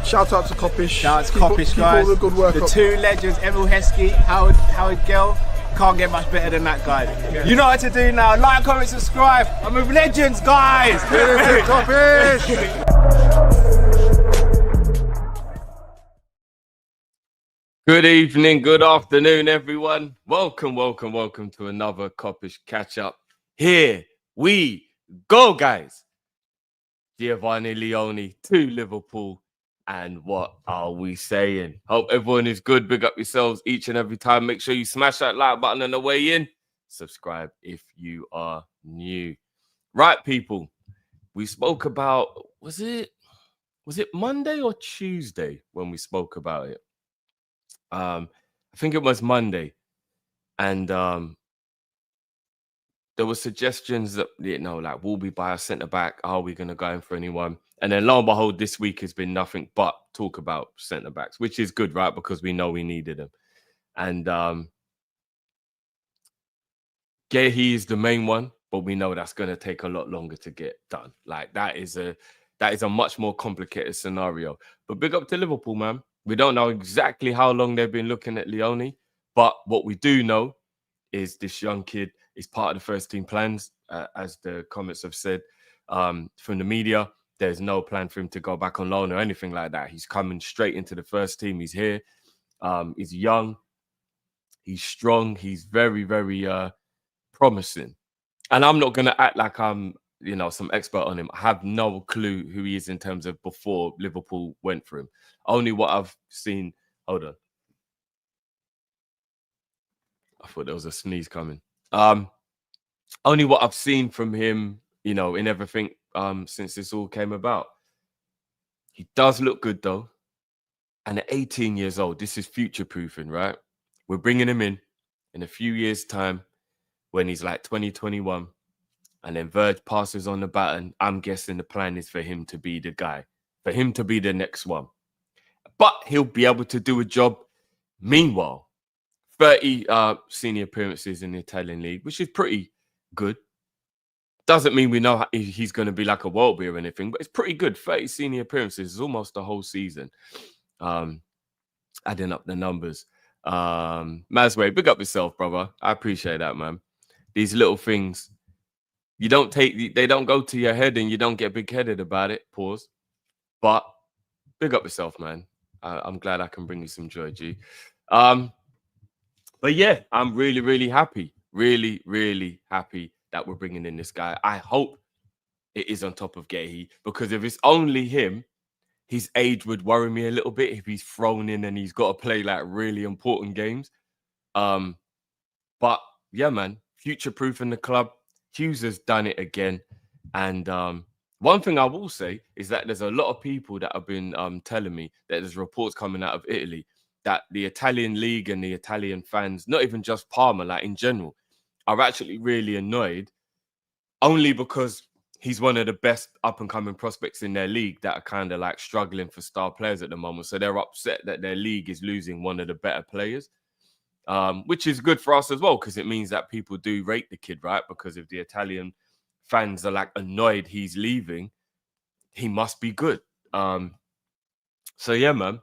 Shout out to Kopish. Shout out to Kopish, guys. Keep all the good work the up. Two legends, Emil Heskey, Howard Gill. Can't get much better than that, guys. Yeah. You know what to do now. Like, comment, subscribe. I'm with legends, guys. Kopish. Good evening, good afternoon, everyone. Welcome to another Kop-Ish catch-up. Here we go, guys. Giovanni Leoni to Liverpool. And what are we saying? Hope everyone is good. Big up yourselves each and every time. Make sure you smash that like button on the way in. Subscribe if you are new. Right, people. We spoke about, was it Monday or Tuesday when we spoke about it? I think it was Monday. And there were suggestions that, like, will we buy a centre-back? Are we going to go in for anyone? And then lo and behold, this week has been nothing but talk about centre-backs, which is good, right? Because we know we needed them. And Gehi is the main one, but we know that's going to take a lot longer to get done. Like, that is a much more complicated scenario. But big up to Liverpool, man. We don't know exactly how long they've been looking at Leoni, but what we do know is this young kid is part of the first team plans, as the comments have said from the media. There's no plan for him to go back on loan or anything like that. He's coming straight into the first team. He's here. He's young. He's strong. He's very, very promising. And I'm not going to act like I'm, some expert on him. I have no clue who he is in terms of before Liverpool went for him. Only what I've seen. Hold on. I thought there was a sneeze coming. Only what I've seen from him, in everything since this all came about. He does look good, though. And at 18 years old, this is future-proofing, right? We're bringing him in a few years' time when he's like 2021. And then Verge passes on the baton. I'm guessing the plan is for him to be the guy, for him to be the next one. But he'll be able to do a job. Meanwhile, 30 senior appearances in the Italian league, which is pretty good. Doesn't mean we know he's going to be like a world beer or anything, but it's pretty good. 30 senior appearances is almost the whole season. Adding up the numbers. Mazway, big up yourself, brother. I appreciate that, man. These little things, they don't go to your head and you don't get big-headed about it. Pause. But big up yourself, man. I'm glad I can bring you some joy, G. But yeah, I'm really, really happy. Really, really happy that we're bringing in this guy. I hope it is on top of Gehi, because if it's only him, his age would worry me a little bit if he's thrown in and he's got to play like really important games. But yeah, man, future-proofing the club. Hughes has done it again. And one thing I will say is that there's a lot of people that have been telling me that there's reports coming out of Italy that the Italian league and the Italian fans, not even just Parma, like in general, are actually really annoyed only because he's one of the best up-and-coming prospects in their league that are kind of like struggling for star players at the moment. So they're upset that their league is losing one of the better players, which is good for us as well, because it means that people do rate the kid, right? Because if the Italian fans are like annoyed he's leaving, he must be good. So yeah, man,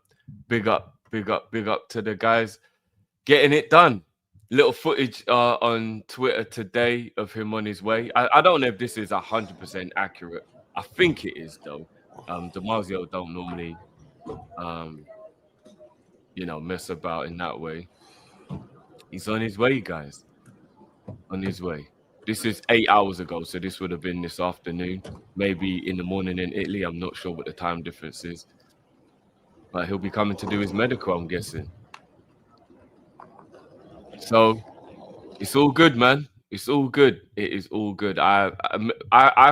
big up to the guys getting it done. Little footage on Twitter today of him on his way. I don't know if this is 100% accurate. I think it is, though. Damasio don't normally, mess about in that way. He's on his way, guys. On his way. This is 8 hours ago, so this would have been this afternoon. Maybe in the morning in Italy. I'm not sure what the time difference is. But he'll be coming to do his medical, I'm guessing. So it's all good, man. It's all good. It is all good. I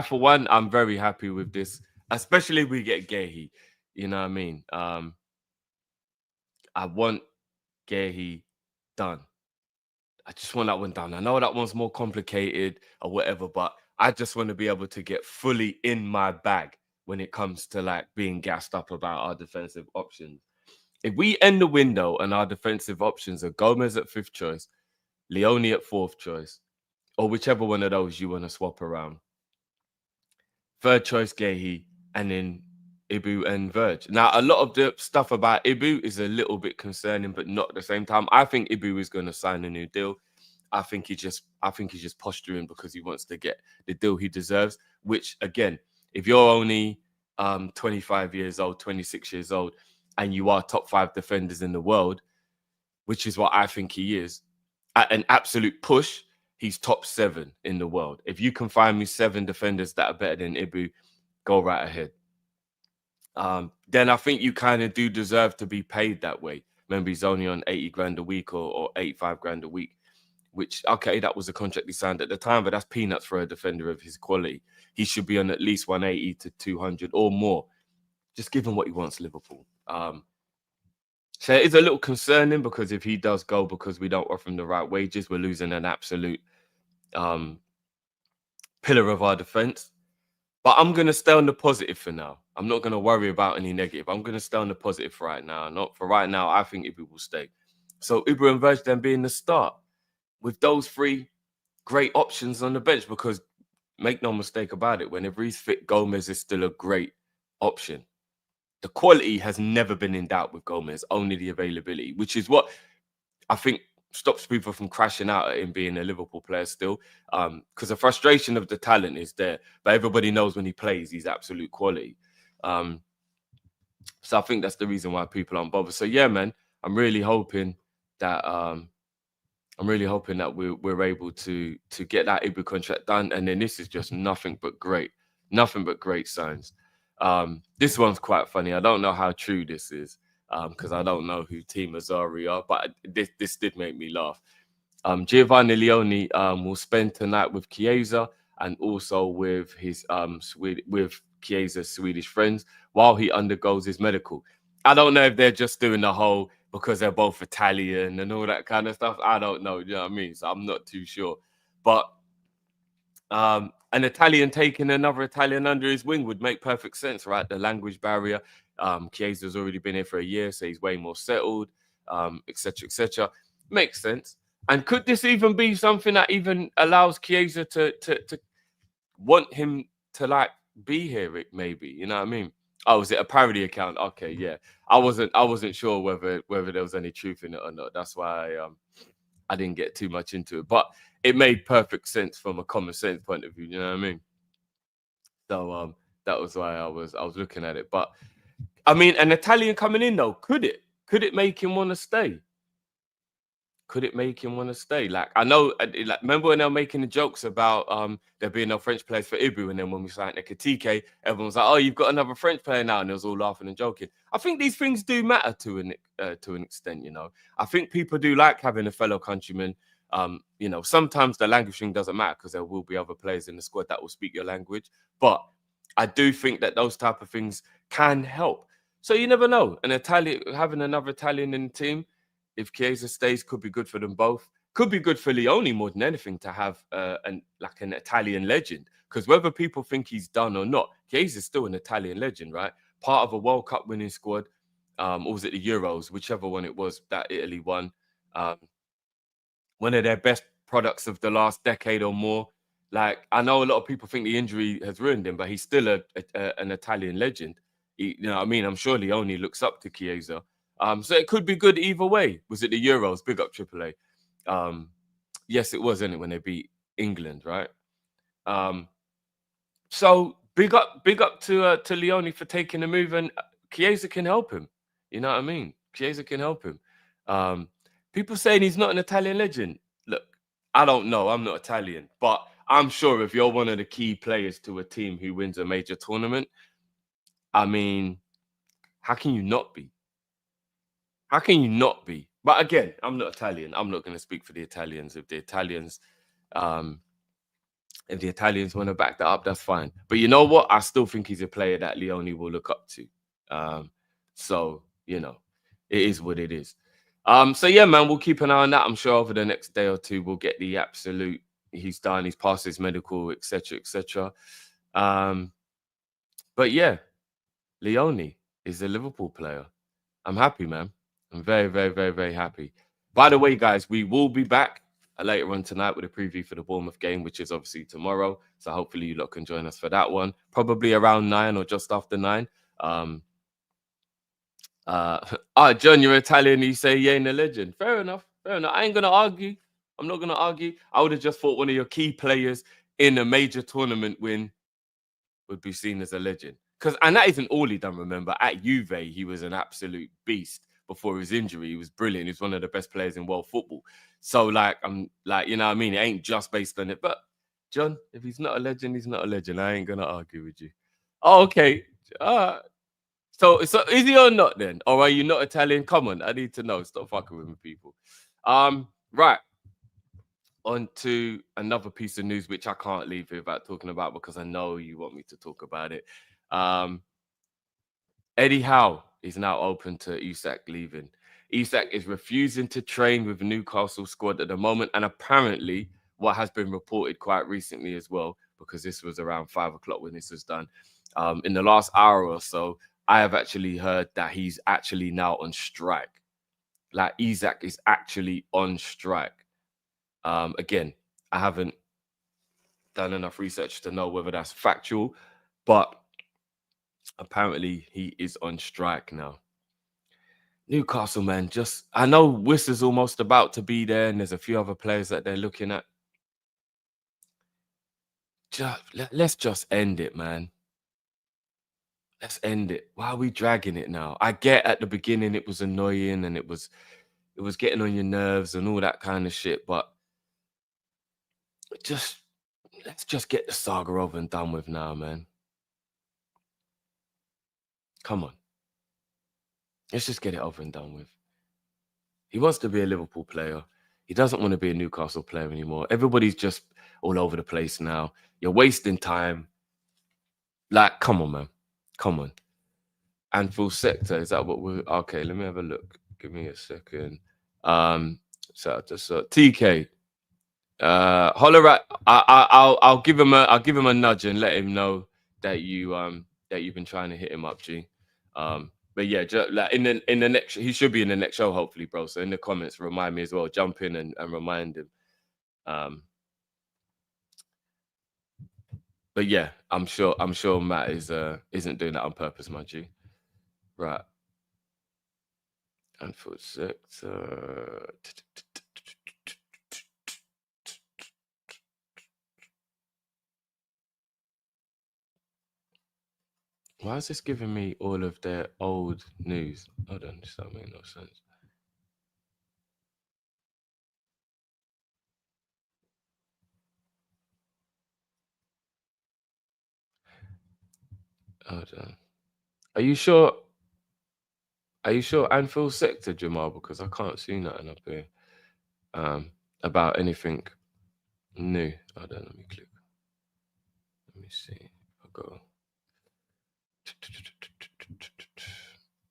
for one, I'm very happy with this, especially if we get Gehi. You know what I mean? I want Gehi done. I just want that one done. I know that one's more complicated or whatever, but I just want to be able to get fully in my bag when it comes to like being gassed up about our defensive options. If we end the window and our defensive options are Gomez at 5th choice, Leoni at 4th choice, or whichever one of those you want to swap around, 3rd choice Gehi, and then Ibu and Verge. Now, a lot of the stuff about Ibu is a little bit concerning, but not at the same time. I think Ibu is going to sign a new deal. I think he's just posturing because he wants to get the deal he deserves. Which, again, if you're only 25 years old, 26 years old, and you are top 5 defenders in the world, which is what I think he is, at an absolute push, he's top 7 in the world. If you can find me 7 defenders that are better than Ibu, go right ahead. Then I think you kind of do deserve to be paid that way. Remember, he's only on 80 grand a week or 85 grand a week, which, okay, that was a contract he signed at the time, but that's peanuts for a defender of his quality. He should be on at least 180 to 200 or more, just given what he wants, Liverpool. So it is a little concerning because if he does go because we don't offer him the right wages, we're losing an absolute pillar of our defense. But I'm going to stay on the positive for now. I'm not going to worry about any negative. I'm going to stay on the positive for right now. Not for right now, I think Ibu will stay. So Ibu and Verge then being the start with those 3 great options on the bench, because make no mistake about it, whenever he's fit, Gomez is still a great option. The quality has never been in doubt with Gomez, only the availability, which is what I think stops people from crashing out at him being a Liverpool player still. Because the frustration of the talent is there, but everybody knows when he plays, he's absolute quality. So I think that's the reason why people aren't bothered. So yeah, man, I'm really hoping that we're able to get that Ibu contract done, and then this is just nothing but great signs. This one's quite funny. I don't know how true this is because I don't know who Team Azari are, but this did make me laugh. Giovanni Leoni will spend tonight with Chiesa and also with his with Chiesa's Swedish friends while he undergoes his medical. I don't know if they're just doing the whole because they're both Italian and all that kind of stuff. I don't know. You know what I mean? So I'm not too sure. But an Italian taking another Italian under his wing would make perfect sense, right? The language barrier. Chiesa's already been here for a year, so he's way more settled, etc., etc. Makes sense. And could this even be something that even allows Chiesa to want him to like be here? Maybe, you know what I mean? Oh, is it a parody account? Okay, yeah. I wasn't sure whether there was any truth in it or not. That's why I didn't get too much into it. But it made perfect sense from a common sense point of view. You know what I mean? So that was why I was looking at it. But I mean, an Italian coming in though, could it make him want to stay? Could it make him want to stay? Like, I know, like, remember when they were making the jokes about there being no French players for Ibu, and then when we signed KATCH, everyone was like, "Oh, you've got another French player now," and it was all laughing and joking. I think these things do matter to an extent, you know. I think people do like having a fellow countryman. You know, sometimes the language thing doesn't matter because there will be other players in the squad that will speak your language, but I do think that those type of things can help. So you never know. Having another Italian in the team, if Chiesa stays, could be good for them both. Could be good for Leoni more than anything to have an Italian legend. Because whether people think he's done or not, Chiesa's still an Italian legend, right? Part of a World Cup winning squad, or was it the Euros, whichever one it was that Italy won. One of their best products of the last decade or more. Like, I know a lot of people think the injury has ruined him, but he's still an Italian legend. You know what I mean? I'm sure Leoni looks up to Chiesa. So it could be good either way. Was it the Euros? Big up AAA. Yes, it was, isn't it, when they beat England, right? So big up to Leoni for taking the move, and Chiesa can help him. You know what I mean? Chiesa can help him. People saying he's not an Italian legend. Look, I don't know. I'm not Italian, but I'm sure if you're one of the key players to a team who wins a major tournament, I mean, how can you not be? How can you not be? But again, I'm not Italian. I'm not going to speak for the Italians. If the Italians want to back that up, that's fine. But you know what? I still think he's a player that Leoni will look up to. So, you know, it is what it is. So yeah, man, we'll keep an eye on that. I'm sure over the next day or two we'll get the absolute. He's done. He's passed his medical, etc., etc. But yeah, Leoni is a Liverpool player. I'm happy, man. I'm very, very, very, very happy. By the way, guys, we will be back later on tonight with a preview for the Bournemouth game, which is obviously tomorrow. So hopefully you lot can join us for that one. Probably around 9 or just after 9. John, you're Italian. You say you ain't a legend. Fair enough. Fair enough. I ain't gonna argue. I'm not gonna argue. I would have just thought one of your key players in a major tournament win would be seen as a legend. And that isn't all he done. Remember, at Juve, he was an absolute beast. Before his injury, he was brilliant. He's one of the best players in world football. So, like, I'm like, you know what I mean? It ain't just based on it. But John, if he's not a legend, he's not a legend. I ain't gonna argue with you. Oh, okay. So is he or not then? Or are you not Italian? Come on, I need to know. Stop fucking with me, people. Right. On to another piece of news which I can't leave without talking about because I know you want me to talk about it. Eddie Howe is now open to Isak leaving. Isak is refusing to train with the Newcastle squad at the moment, and apparently what has been reported quite recently as well, because this was around 5 o'clock when this was done, in the last hour or so, I have actually heard that he's actually now on strike. Like, Isak is actually on strike. Again, I haven't done enough research to know whether that's factual, but apparently he is on strike now. Newcastle, man, I know Wiss is almost about to be there, and there's a few other players that they're looking at. Let's just end it, man. Let's end it. Why are we dragging it now? I get at the beginning it was annoying and it was getting on your nerves and all that kind of shit, but let's just get the saga over and done with now, man. Come on. Let's just get it over and done with. He wants to be a Liverpool player. He doesn't want to be a Newcastle player anymore. Everybody's just all over the place now. You're wasting time. Like, come on, man. Come on. Anfield sector, is that what we're... Okay, let me have a look. Give me a second. So TK. Holler at... I'll give him a nudge and let him know that you've been trying to hit him up, G. But yeah, like in the next, he should be in the next show, hopefully, bro. So in the comments, remind me as well. Jump in and remind him. But yeah, I'm sure Matt isn't doing that on purpose, my G. Right. Anfield sector. Why is this giving me all of their old news? Hold on, this don't make no sense. Hold on. Are you sure Anfield sector, Jamal? Because I can't see nothing up here about anything new. Hold on, let me click. Let me see. I'll go.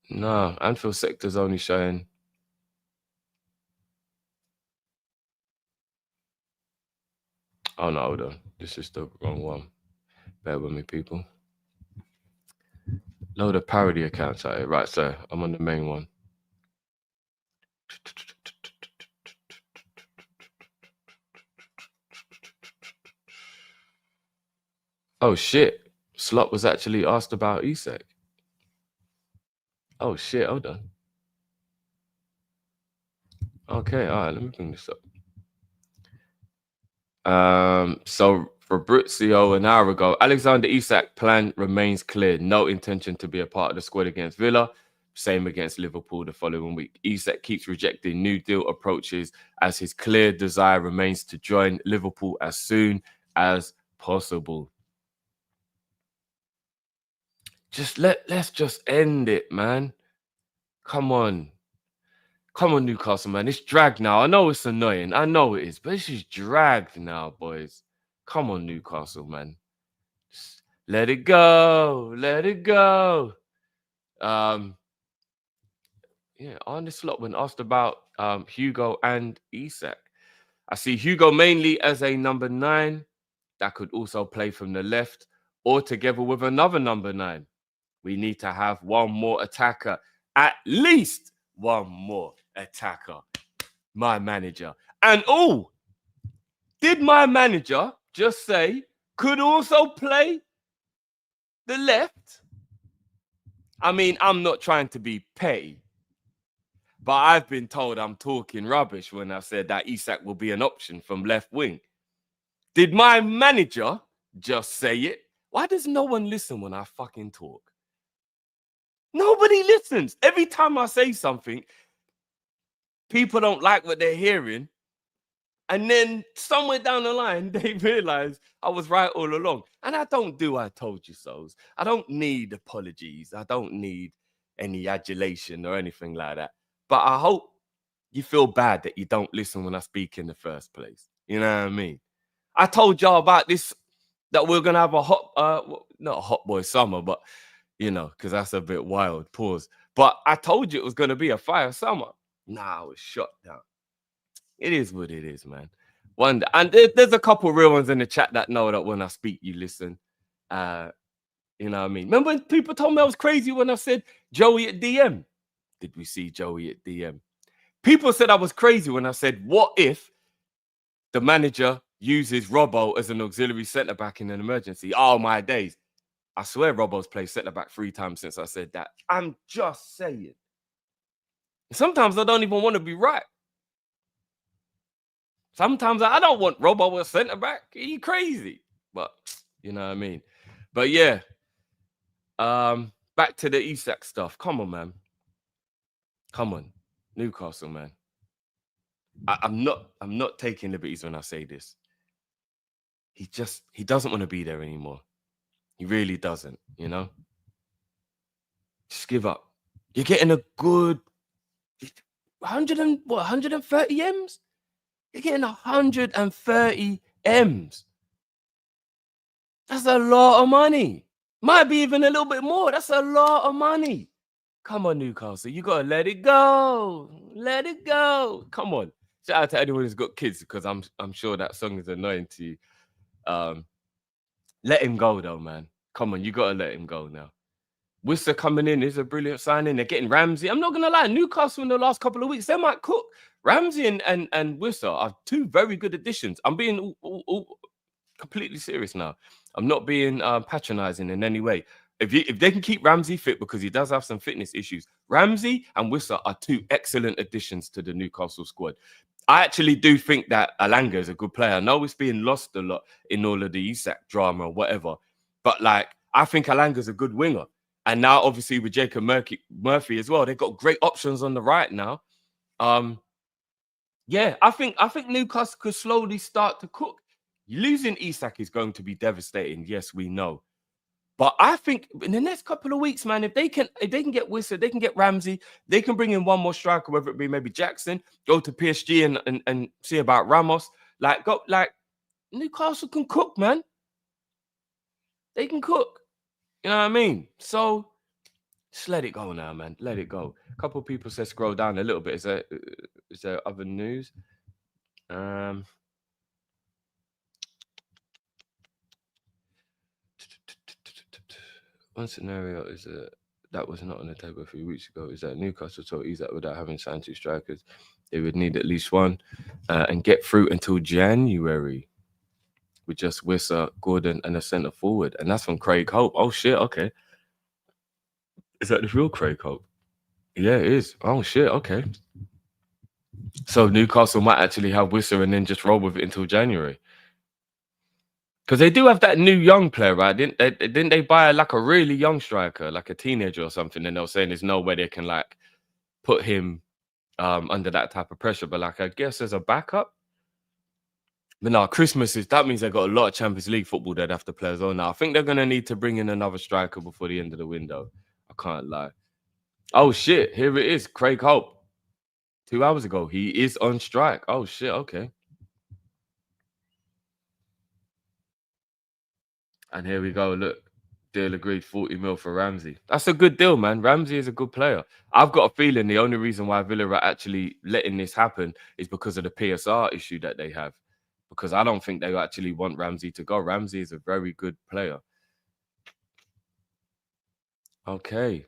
No, Anfield sector's only showing. Oh no, hold on. This is the wrong one. Bear with me, people. Load of parody accounts out here. Right, so I'm on the main one. Oh shit. Slot was actually asked about Isak. Oh shit, hold on. Okay, all right, let me bring this up. So Fabrizio an hour ago, Alexander Isak plan remains clear. No intention to be a part of the squad against Villa. Same against Liverpool the following week. Isak keeps rejecting new deal approaches as his clear desire remains to join Liverpool as soon as possible. Let's just end it, man. Come on. Come on, Newcastle, man. It's dragged now. I know it's annoying. I know it is, but it's just dragged now, boys. Come on, Newcastle, man. Just let it go. Let it go. Yeah, Arne Slotman asked about Hugo and Isak. I see Hugo mainly as a number 9 that could also play from the left or together with another number 9. We need to have one more attacker, at least one more attacker. My manager. And did my manager just say could also play the left? I mean, I'm not trying to be petty, but I've been told I'm talking rubbish when I said that Isak will be an option from left wing. Did my manager just say it? Why does no one listen when I fucking talk? Nobody listens. Every time I say something, people don't like what they're hearing. And then somewhere down the line, they realize I was right all along. And I don't do I told you so's. I don't need apologies. I don't need any adulation or anything like that. But I hope you feel bad that you don't listen when I speak in the first place. You know what I mean? I told y'all about this, that we're going to have a not a hot boy summer, but, you know, because that's a bit wild, pause. But I told you it was going to be a fire summer. Nah, I was shut down. It is what it is, man. And there's a couple real ones in the chat that know that when I speak, you listen. You know what I mean? Remember when people told me I was crazy when I said Joey at DM? Did we see Joey at DM? People said I was crazy when I said, what if the manager uses Robbo as an auxiliary centre-back in an emergency? Oh, my days. I swear Robbo's played centre-back 3 times since I said that. I'm just saying. Sometimes I don't even want to be right. Sometimes I don't want Robbo as centre-back. He crazy. But, you know what I mean? But, yeah. Back to the Isak stuff. Come on, man. Come on. Newcastle, man. I'm not taking liberties when I say this. He doesn't want to be there anymore. He really doesn't, you know? Just give up. You're getting a good 130 M's? You're getting 130 M's. That's a lot of money. Might be even a little bit more. That's a lot of money. Come on, Newcastle. You got to let it go. Let it go. Come on. Shout out to anyone who's got kids, because I'm sure that song is annoying to you. Let him go, though, man. Come on, you got to let him go now. Worcester coming in is a brilliant signing. They're getting Ramsey. I'm not going to lie. Newcastle in the last couple of weeks, they might cook. Ramsey and Worcester are 2 very good additions. I'm being all completely serious now. I'm not being patronizing in any way. If they can keep Ramsey fit, because he does have some fitness issues, Ramsey and Worcester are 2 excellent additions to the Newcastle squad. I actually do think that Alanga is a good player. I know it's being lost a lot in all of the Isak drama or whatever, but like I think Alanga's a good winger. And now, obviously, with Jacob Murphy as well, they've got great options on the right now. Yeah, I think Newcastle could slowly start to cook. Losing Isak is going to be devastating. Yes, we know. But I think in the next couple of weeks, man, if they can get Worcester, they can get Ramsey, they can bring in one more striker, whether it be maybe Jackson, go to PSG and see about Ramos. Like Newcastle can cook, man. They can cook. You know what I mean? So just let it go now, man. Let it go. A couple of people said scroll down a little bit. Is there other news? One scenario is that was not on the table a few weeks ago. Is that Newcastle told Isak without having signed 2 strikers, they would need at least one and get through until January with just Wissa, Gordon, and a centre forward. And that's from Craig Hope. Oh shit, okay. Is that the real Craig Hope? Yeah, it is. Oh shit, okay. So Newcastle might actually have Wissa and then just roll with it until January. Because they do have that new young player, right? Didn't they buy like a really young striker, like a teenager or something? And they were saying there's no way they can like put him under that type of pressure. But like I guess as a backup. But no, that means they got a lot of Champions League football they'd have to play as well. Now I think they're gonna need to bring in another striker before the end of the window. I can't lie. Oh shit, here it is. Craig Hope. 2 hours ago. He is on strike. Oh shit, okay. And here we go. Look, Deal agreed, 40 mil for Ramsey. That's a good deal, man. Ramsey is a good player. I've got a feeling the only reason why Villa are actually letting this happen is because of the PSR issue that they have. Because I don't think they actually want Ramsey to go. Ramsey is a very good player. Okay.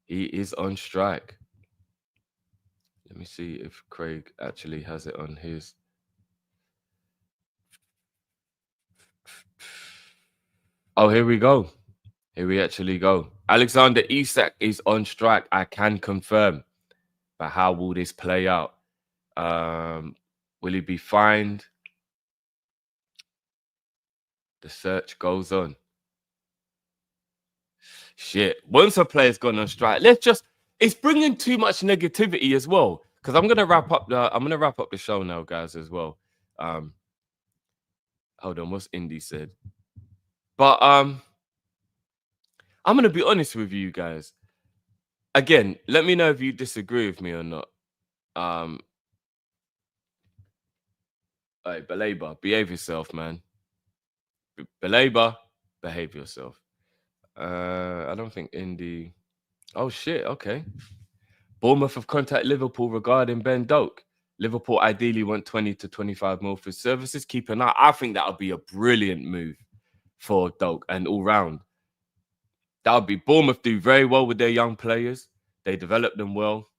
He is on strike. Let me see if Craig actually has it on his. Oh, here we go. Here we actually go. Alexander Isak is on strike. I can confirm. But how will this play out? Will he be fined? The search goes on. Shit. Once a player's gone on strike, it's bringing too much negativity as well. Because I'm gonna wrap up the show now, guys, as well. Hold on, what's Indy said? But I'm gonna be honest with you guys. Again, let me know if you disagree with me or not. Hey, Belabor, behave yourself, man. Belabor, behave yourself. I don't think Indy. Oh shit. Okay. Bournemouth have contacted Liverpool regarding Ben Doak. Liverpool ideally want 20 to 25 mil for services. Keep an eye. I think that would be a brilliant move for Doak and all round. That would be Bournemouth do very well with their young players. They develop them well.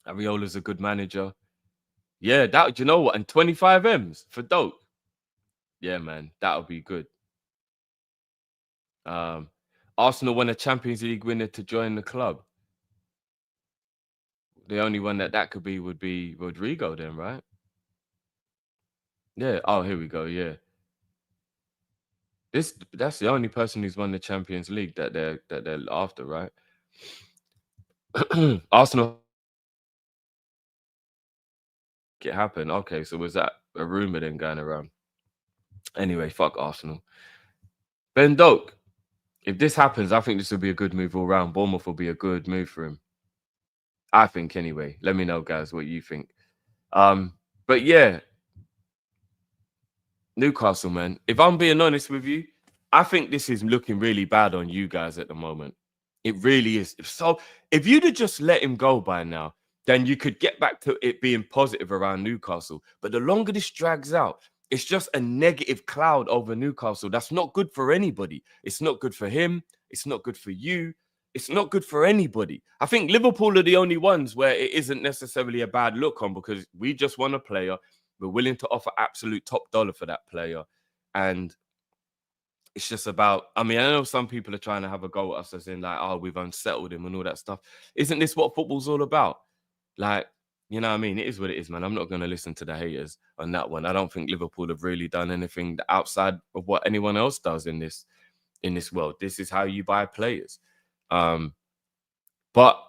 Ariola's a good manager. Yeah, that, you know what? And 25 M's for Doak. Yeah, man, that would be good. Arsenal want a Champions League winner to join the club. The only one that could be would be Rodrigo then, right? Yeah. Oh, here we go. Yeah. That's the only person who's won the Champions League that they're after, right? Arsenal it happen. Okay, so was that a rumor then going around? Anyway, fuck Arsenal. Ben Doak. If this happens, I think this will be a good move all round. Bournemouth will be a good move for him. I think anyway. Let me know, guys, what you think. But yeah, Newcastle, man. If I'm being honest with you, I think this is looking really bad on you guys at the moment. It really is. So if you'd have just let him go by now, then you could get back to it being positive around Newcastle. But the longer this drags out, it's just a negative cloud over Newcastle. That's not good for anybody. It's not good for him. It's not good for you. It's not good for anybody. I think Liverpool are the only ones where it isn't necessarily a bad look on because we just want a player. We're willing to offer absolute top dollar for that player. And it's just about, I mean, I know some people are trying to have a go at us as in like, oh, we've unsettled him and all that stuff. Isn't this what football's all about? Like, you know what I mean? It is what it is, man. I'm not going to listen to the haters on that one. I don't think Liverpool have really done anything outside of what anyone else does in this world. This is how you buy players. But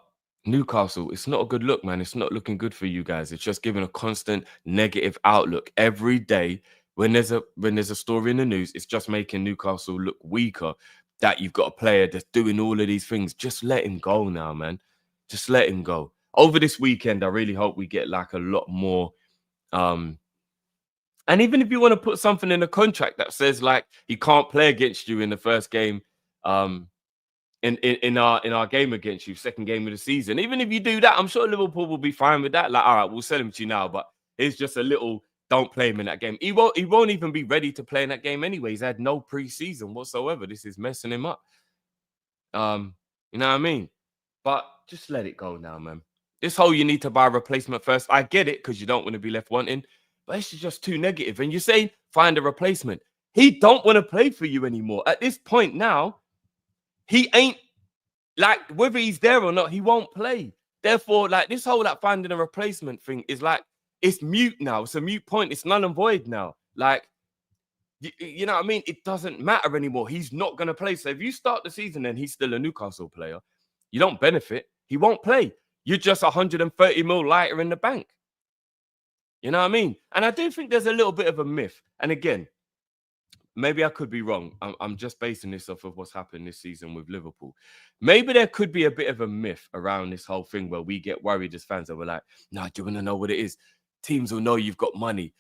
Newcastle, it's not a good look, man. It's not looking good for you guys. It's just giving a constant negative outlook every day. When there's a story in the news, it's just making Newcastle look weaker. That you've got a player that's doing all of these things. Just let him go now, man. Just let him go. Over this weekend, I really hope we get like a lot more. And even if you want to put something in a contract that says like he can't play against you in the first game, in our game against you, second game of the season. Even if you do that, I'm sure Liverpool will be fine with that. Like, all right, we'll sell him to you now, but it's just a little. Don't play him in that game. He won't even be ready to play in that game anyway. He's had no preseason whatsoever. This is messing him up. You know what I mean? But just let it go now, man. This whole you need to buy a replacement first. I get it because you don't want to be left wanting, but it's just too negative. And you say find a replacement. He don't want to play for you anymore. At this point now, he ain't like whether he's there or not, he won't play. Therefore, like this whole like finding a replacement thing is like it's mute now. It's a mute point. It's null and void now. Like, you know what I mean? It doesn't matter anymore. He's not going to play. So if you start the season and he's still a Newcastle player, you don't benefit. He won't play. You're just 130 mil lighter in the bank. You know what I mean? And I do think there's a little bit of a myth. And again, maybe I could be wrong. I'm just basing this off of what's happened this season with Liverpool. Maybe there could be a bit of a myth around this whole thing where we get worried as fans and we're like, nah, do you want to know what it is? Teams will know you've got money.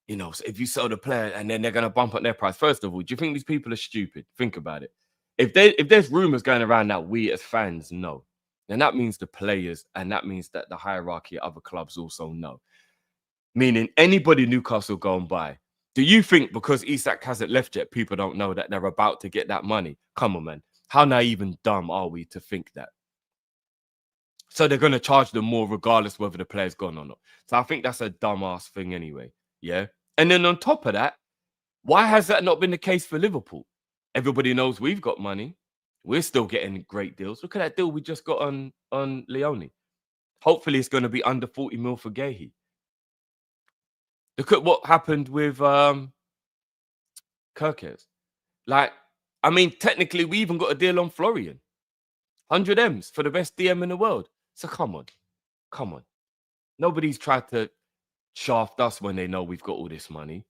You know, so if you sell the player and then they're going to bump up their price. First of all, do you think these people are stupid? Think about it. If there's rumors going around that we as fans know, then that means the players and that means that the hierarchy of other clubs also know. Meaning anybody Newcastle go and buy. Do you think because Isak hasn't left yet, people don't know that they're about to get that money? Come on, man. How naive and dumb are we to think that? So they're going to charge them more regardless whether the player's gone or not. So I think that's a dumbass thing anyway. Yeah. And then on top of that, why has that not been the case for Liverpool? Everybody knows we've got money. We're still getting great deals. Look at that deal we just got on Leoni. Hopefully it's going to be under 40 mil for Gehi. Look at what happened with Kirkes. Like, I mean, technically we even got a deal on Florian. 100 M's for the best DM in the world. So come on. Come on. Nobody's tried to shaft us when they know we've got all this money.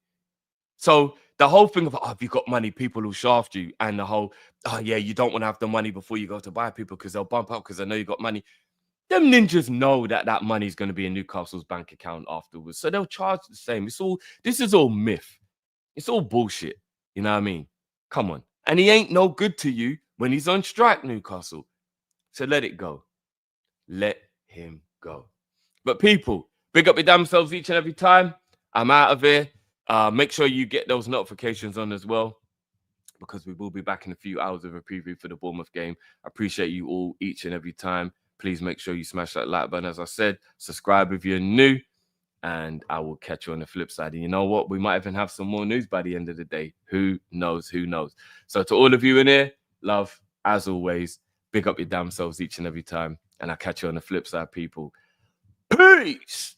So the whole thing of, oh, if you've got money, people will shaft you. And the whole, oh, yeah, you don't want to have the money before you go to buy people because they'll bump up because they know you got money. Them ninjas know that that money is going to be in Newcastle's bank account afterwards. So they'll charge the same. This is all myth. It's all bullshit. You know what I mean? Come on. And he ain't no good to you when he's on strike, Newcastle. So let it go. Let him go. But people, big up your damn selves each and every time. I'm out of here. Make sure you get those notifications on as well, because we will be back in a few hours of a preview for the Bournemouth game. I appreciate you all each and every time. Please make sure you smash that like button. As I said, subscribe if you're new, and I will catch you on the flip side. And you know what? We might even have some more news by the end of the day. Who knows? Who knows? So to all of you in here, love, as always. Big up your damn selves each and every time. And I'll catch you on the flip side, people. Peace!